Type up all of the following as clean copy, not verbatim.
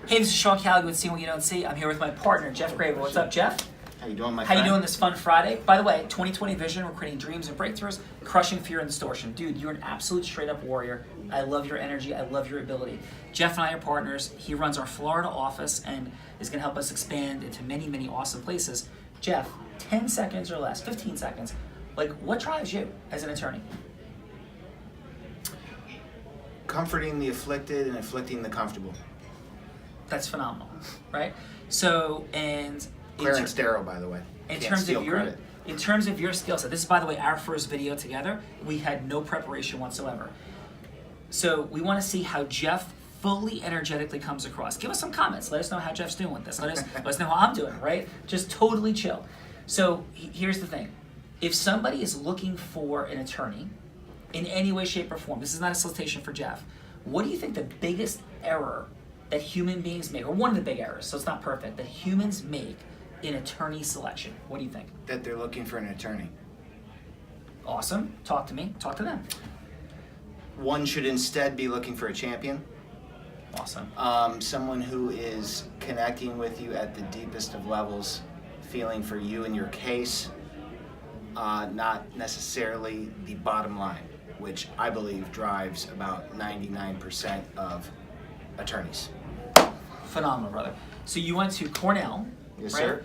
Hey, this is Sean Callagy with See What You Don't See. I'm here with my partner, Jeff Graver. What's up, Jeff? How you doing, my How friend? you doing this fun Friday? By the way, 2020 vision, we're creating dreams and breakthroughs, crushing fear and distortion. Dude, you're an absolute straight-up warrior. I love your energy. I love your ability. Jeff and I are partners. He runs our Florida office and is going to help us expand into many, many awesome places. Jeff, 10 seconds or less, 15 seconds. Like, what drives you as an attorney? Comforting the afflicted and afflicting the comfortable. That's phenomenal, right? So, and Clarence Darrow, by the way. in Can't terms steal of your credit. in terms of your skill set, this is, by the way, our first video together. We had no preparation whatsoever. So we want to see how Jeff fully energetically comes across. Give us some comments. Let us know how Jeff's doing with this. Let us know how I'm doing, right? Just totally chill. So here's the thing. If somebody is looking for an attorney in any way, shape, or form, this is not a solicitation for Jeff, what do you think the biggest error that human beings make, or one of the big errors, so it's not perfect, that humans make in attorney selection? What do you think? That they're looking for an attorney. Awesome. Talk to me. Talk to them. One should instead be looking for a champion. Awesome. Someone who is connecting with you at the deepest of levels, feeling for you and your case, not necessarily the bottom line, which I believe drives about 99% of attorneys. Phenomenal, brother. So you went to Cornell, Yes, right? sir.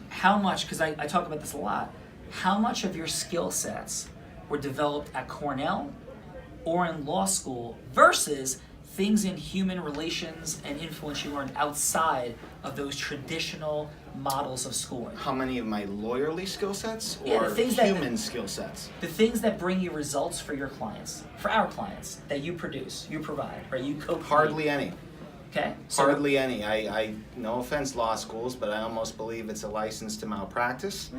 How much, because I talk about this a lot, how much of your skill sets were developed at Cornell or in law school versus things in human relations and influence you learned outside of those traditional models of schooling? How many of my lawyerly skill sets Yeah, or the things human skill sets? The things that bring you results for your clients, for our clients, that you produce, you provide, right? You co-create. Hardly any. Okay? So, Hardly any. I no offense, law schools, but I almost believe it's a license to malpractice.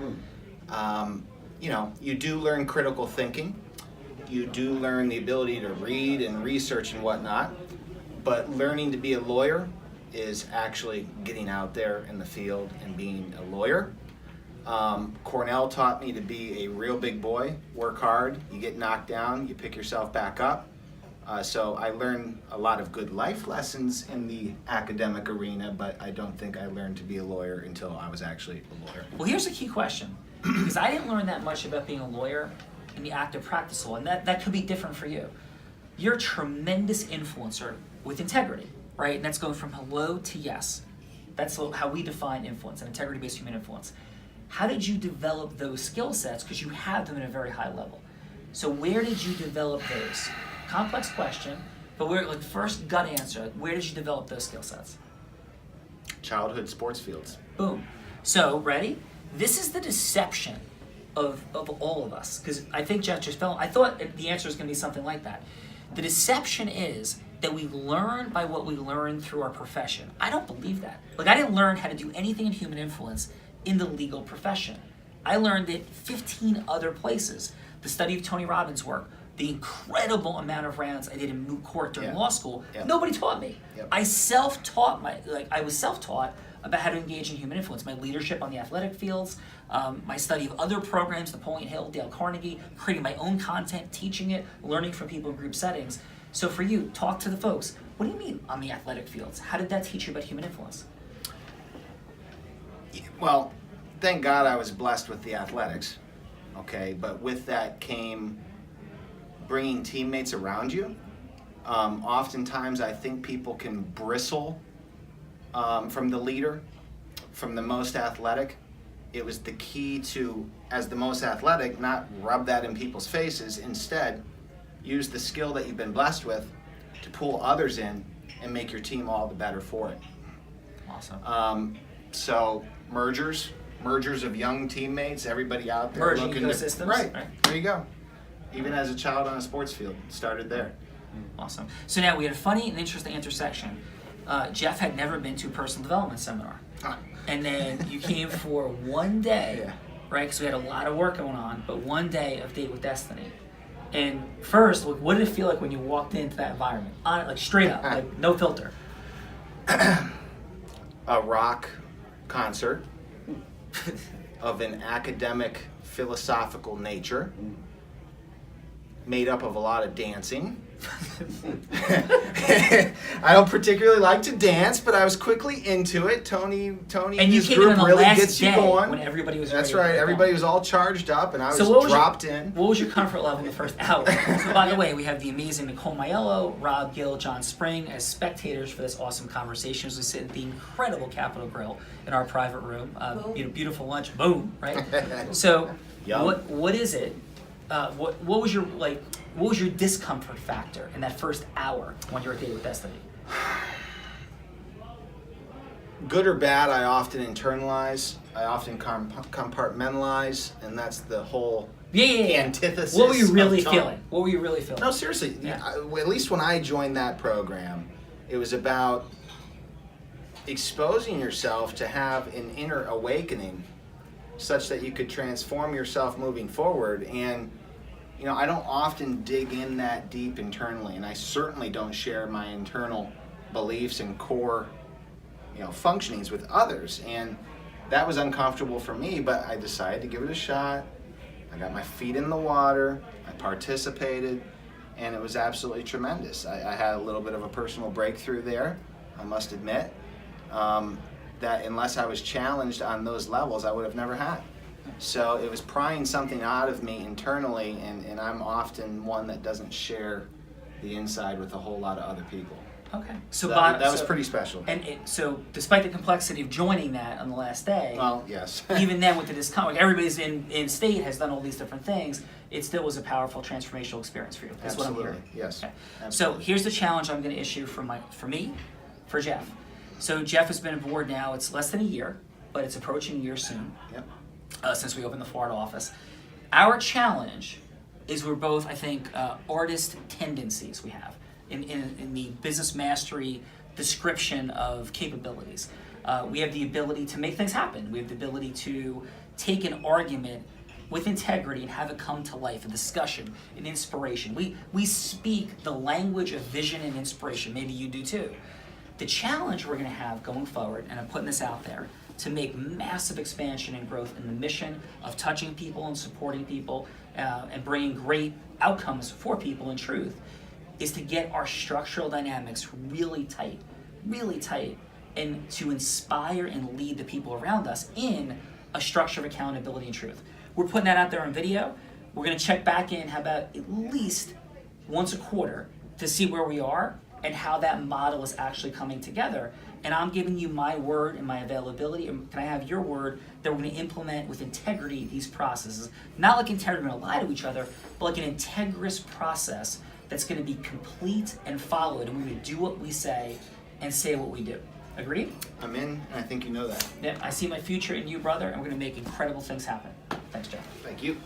You do learn critical thinking. You do learn the ability to read and research and whatnot. But learning to be a lawyer is actually getting out there in the field and being a lawyer. Cornell taught me to be a real big boy, work hard, you get knocked down, you pick yourself back up. So I learned a lot of good life lessons in the academic arena, but I don't think I learned to be a lawyer until I was actually a lawyer. well, here's a key question, because I didn't learn that much about being a lawyer in the active practice law, and that could be different for you. You're a tremendous influencer with integrity, right? And that's going from hello to yes. That's how we define influence, an integrity-based human influence. How did you develop those skill sets? Because you have them at a very high level. So where did you develop those? Complex question, but first gut answer, where did you develop those skill sets? Childhood sports fields. Boom. So, ready? This is the deception of all of us, because I think Jeff just fell. I thought the answer was going to be something like that. The deception is that we learn by what we learn through our profession. I don't believe that. I didn't learn how to do anything in human influence in the legal profession. I learned it 15 other places. The study of Tony Robbins' work, the incredible amount of rounds I did in moot court during law school, nobody taught me. I self-taught I was self-taught about how to engage in human influence. My leadership on the athletic fields, my study of other programs, Napoleon Hill, Dale Carnegie, creating my own content, teaching it, learning from people in group settings. So for you, talk to the folks. What do you mean on the athletic fields? How did that teach you about human influence? Well, thank God I was blessed with the athletics, okay? But with that came bringing teammates around you. Oftentimes I think people can bristle from the leader, from the most athletic. It was the key to, as the most athletic, not rub that in people's faces. Instead, use the skill that you've been blessed with to pull others in and make your team all the better for it. Awesome. So mergers of young teammates, everybody out there Merging looking ecosystems. Right. There you go. Even as a child on a sports field, started there. Awesome. So now we had a funny and interesting intersection. Jeff had never been to a personal development seminar. And then you came for one day, right? Because we had a lot of work going on, but one day of Date with Destiny. And first, what did it feel like when you walked into that environment? Straight up, no filter. A rock concert of an academic, philosophical nature, made up of a lot of dancing, I don't particularly like to dance, but I was quickly into it. Tony And and you his came group in on the really last gets you day going. when everybody was That's ready to right. go. Everybody was all charged up, and I was So what was dropped in. What was your comfort level in the first hour? So by the way, we have the amazing Nicole Maiello, Rob Gill, John Spring as spectators for this awesome conversation as we sit at the incredible Capitol Grill in our private room. Beautiful lunch, boom, right? So Yum. what is it? What was your what was your discomfort factor in that first hour when you were dating with Destiny? Good or bad, I often internalize. I often compartmentalize, and that's the whole antithesis. What were you really of Tom. feeling? What were you really feeling? No, seriously. Yeah. At least when I joined that program, it was about exposing yourself to have an inner awakening such that you could transform yourself moving forward. And I don't often dig in that deep internally, and I certainly don't share my internal beliefs and core functionings with others. And that was uncomfortable for me, but I decided to give it a shot. I got my feet in the water, I participated, and it was absolutely tremendous. I had a little bit of a personal breakthrough there, I must admit, that unless I was challenged on those levels, I would have never had. So it was prying something out of me internally, and I'm often one that doesn't share the inside with a whole lot of other people. Okay. So that was pretty special. And so despite the complexity of joining that on the last day, Well, yes. even then with the discomfort, everybody's in state, has done all these different things, it still was a powerful transformational experience for you. That's Absolutely. what I'm hearing. Yes. Okay. Absolutely. So here's the challenge I'm going to issue for me, for Jeff. So Jeff has been aboard now, it's less than a year, but it's approaching a year soon. Yep. Since we opened the Florida office. Our challenge is we're both, I think, artist tendencies we have in the business mastery description of capabilities. We have the ability to make things happen. We have the ability to take an argument with integrity and have it come to life, a discussion, an inspiration. We speak the language of vision and inspiration. Maybe you do too. The challenge we're going to have going forward, and I'm putting this out there, to make massive expansion and growth in the mission of touching people and supporting people and bringing great outcomes for people in truth, is to get our structural dynamics really tight, and to inspire and lead the people around us in a structure of accountability and truth. We're putting that out there on video. We're going to check back in, how about at least once a quarter, to see where we are and how that model is actually coming together. And I'm giving you my word and my availability, and can I have your word that we're going to implement with integrity these processes? Not like integrity, we're going to lie to each other, but like an integrous process that's going to be complete and followed, and we're going to do what we say and say what we do. Agreed? I'm in, and I think you know that. Yeah, I see my future in you, brother, and we're going to make incredible things happen. Thanks, Jeff. Thank you.